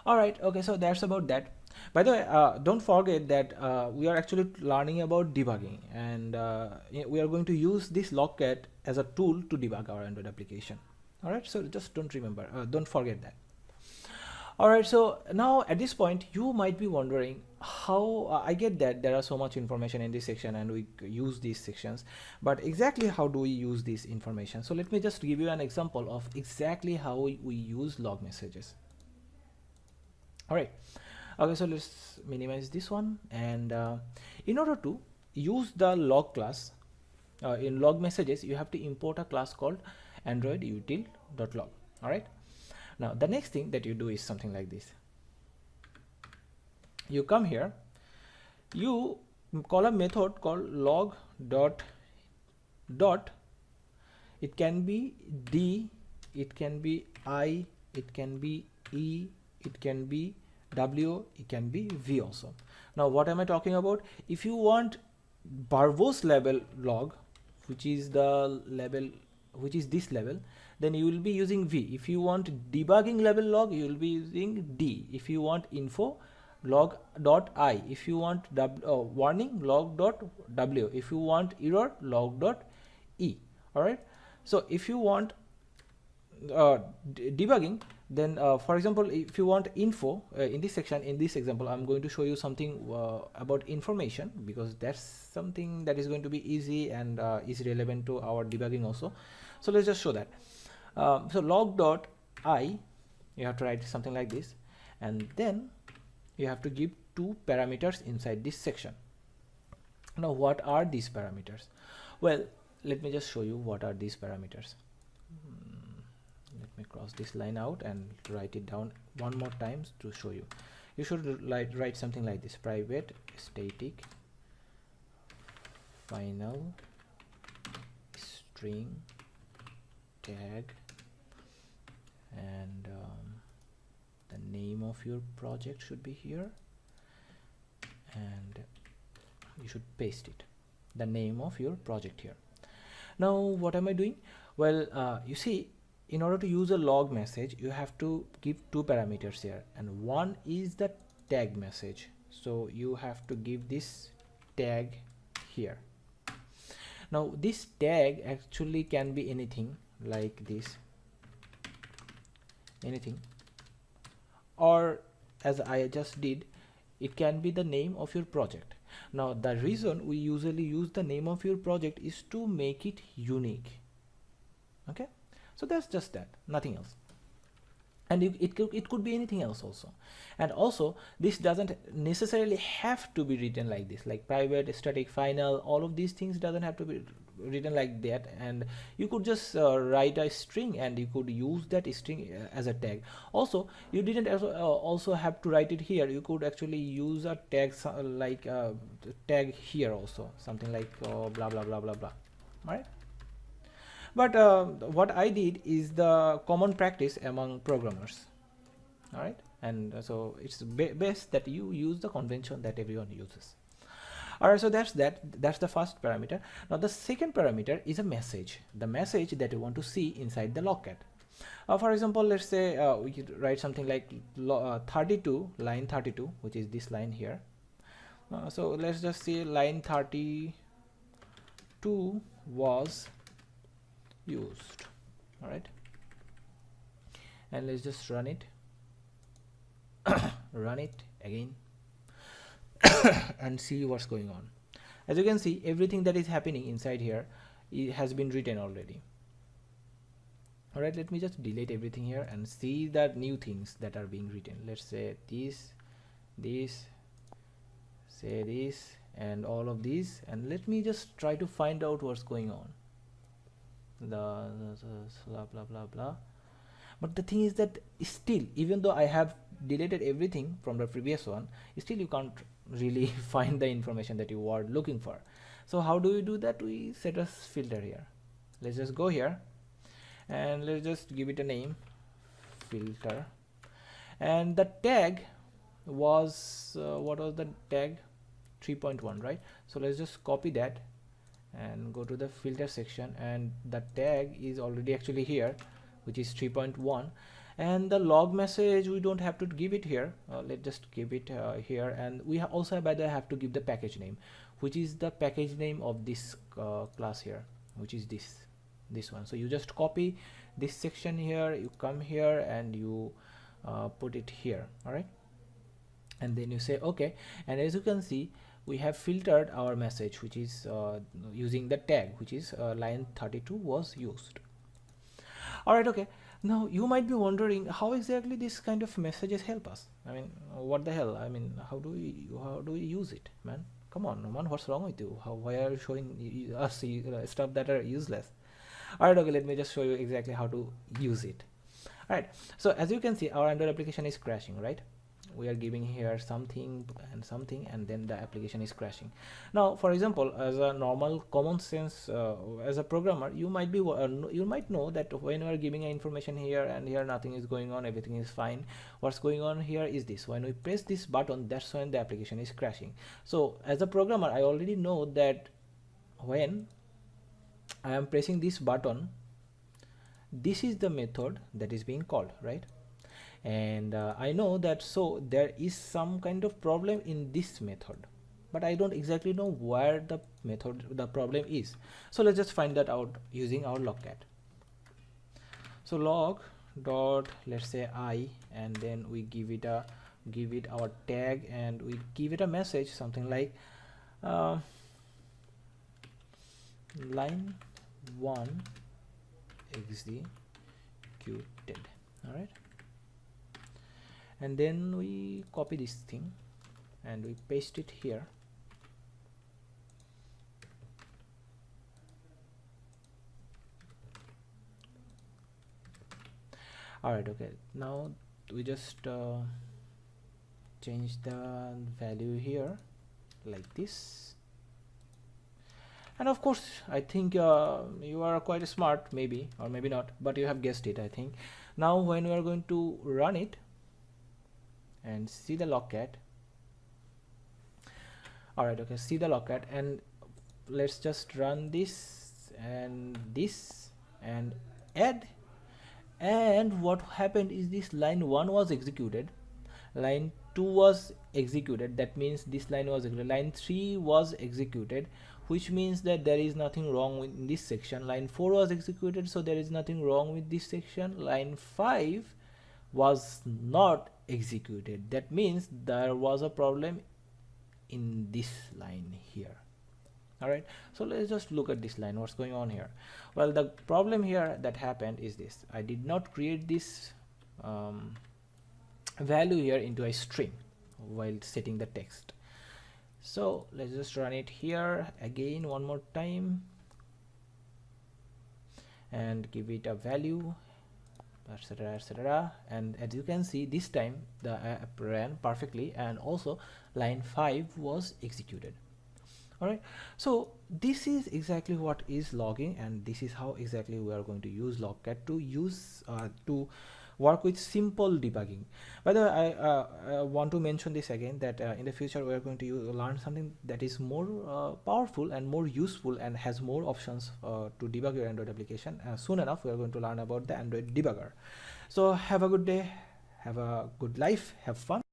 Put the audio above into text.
All right, okay, so that's about that. By the way, don't forget that we are actually learning about debugging, and we are going to use this logcat as a tool to debug our Android application. All right, so just don't forget that. All right, so now at this point you might be wondering how I get that there are so much information in this section and we use these sections, but exactly how do we use this information? So let me just give you an example of exactly how we use log messages. All right, okay, so let's minimize this one, and in order to use the log class in log messages, you have to import a class called android util.log. all right, now the next thing that you do is something like this. You come here, you call a method called log dot, it can be d, it can be I, it can be e, it can be w, it can be v also. Now what am I talking about? If you want verbose level log, which is the level, which is this level, then you will be using v. If you want debugging level log, you will be using d. If you want info, log dot I. If you want warning, log dot w. If you want error, log dot e. All right, so if you want debugging, then for example, if you want info in this section, in this example I'm going to show you something about information, because that's something that is going to be easy and is relevant to our debugging also. So let's just show that. So log dot I, you have to write something like this, and then you have to give two parameters inside this section. Now what are these parameters? Well, let me just show you what are these parameters. Let me cross this line out and write it down one more time to show you. You should write something like this: private static final string tag, and the name of your project should be here, and you should paste it, the name of your project here. Now what am I doing? Well, you see, in order to use a log message, you have to give two parameters here, and one is the tag message. So you have to give this tag here. Now this tag actually can be anything like this, anything, or as I just did, it can be the name of your project. Now the reason we usually use the name of your project is to make it unique. Okay, so that's just that, nothing else. And it could be anything else also. And also this doesn't necessarily have to be written like this, like private static final, all of these things doesn't have to be written like that, and you could just write a string and you could use that string as a tag. Also, you didn't also have to write it here. You could actually use a tag like tag here also, something like blah blah blah blah blah. All right, but what I did is the common practice among programmers. All right, and so it's best that you use the convention that everyone uses. All right, so that's the first parameter. Now the second parameter is a message, the message that you want to see inside the logcat. For example, let's say we could write something like 32, line 32, which is this line here. So let's just say line 32 was used. All right, and let's just run it run it again and see what's going on. As you can see, everything that is happening inside here, it has been written already. All right, let me just delete everything here and see the new things that are being written. Let's say this, say this, and all of these, and let me just try to find out what's going on. The blah blah blah blah. But the thing is that still, even though I have deleted everything from the previous one, still you can't really find the information that you were looking for. So how do we do that? We set a filter here. Let's just go here and let's just give it a name, filter, and the tag was what was the tag? 3.1, right? So let's just copy that and go to the filter section, and the tag is already actually here, which is 3.1, And the log message, we don't have to give it here. Let's just give it here. And we also by the way have to give the package name, which is the package name of this class here, which is this one. So you just copy this section here, you come here and you put it here. All right, and then you say okay. And as you can see, we have filtered our message, which is using the tag, which is line 32 was used. All right, okay. Now you might be wondering how exactly this kind of messages help us. I mean, what the hell? I mean, how do we use it, man? Come on, man, what's wrong with you? Why are you showing us stuff that are useless? All right, okay, let me just show you exactly how to use it. All right, so as you can see, our Android application is crashing, right? We are giving here something and something, and then the application is crashing. Now for example, as a normal common sense as a programmer, you might be you might know that when you are giving information here and here, nothing is going on, everything is fine. What's going on here is this: when we press this button, that's when the application is crashing. So as a programmer, I already know that when I am pressing this button, this is the method that is being called, right? And I know that, so there is some kind of problem in this method, but I don't exactly know where the problem is. So let's just find that out using our logcat. So log dot, let's say I, and then we give it our tag, and we give it a message something like line 1 executed. All right, and then we copy this thing and we paste it here. All right, okay, now we just change the value here like this. And of course, I think you are quite smart, maybe, or maybe not, but you have guessed it, I think. Now when we are going to run it and see the logcat. All right, okay, see the logcat, and let's just run this and add. And what happened is this line 1 was executed, line 2 was executed, that means this line was executed, line 3 was executed, which means that there is nothing wrong with this section. Line 4 was executed, so there is nothing wrong with this section. Line 5 was not executed, that means there was a problem in this line here. All right, so let's just look at this line. What's going on here? Well, the problem here that happened is this: I did not create this value here into a string while setting the text. So let's just run it here again one more time and give it a value, etc, etc. And as you can see, this time the app ran perfectly, and also line 5 was executed. All right, so this is exactly what is logging, and this is how exactly we are going to use logcat to use to work with simple debugging. By the way, I want to mention this again, that in the future we are going to learn something that is more powerful and more useful and has more options to debug your Android application. Soon enough we are going to learn about the Android debugger. So have a good day, have a good life, have fun.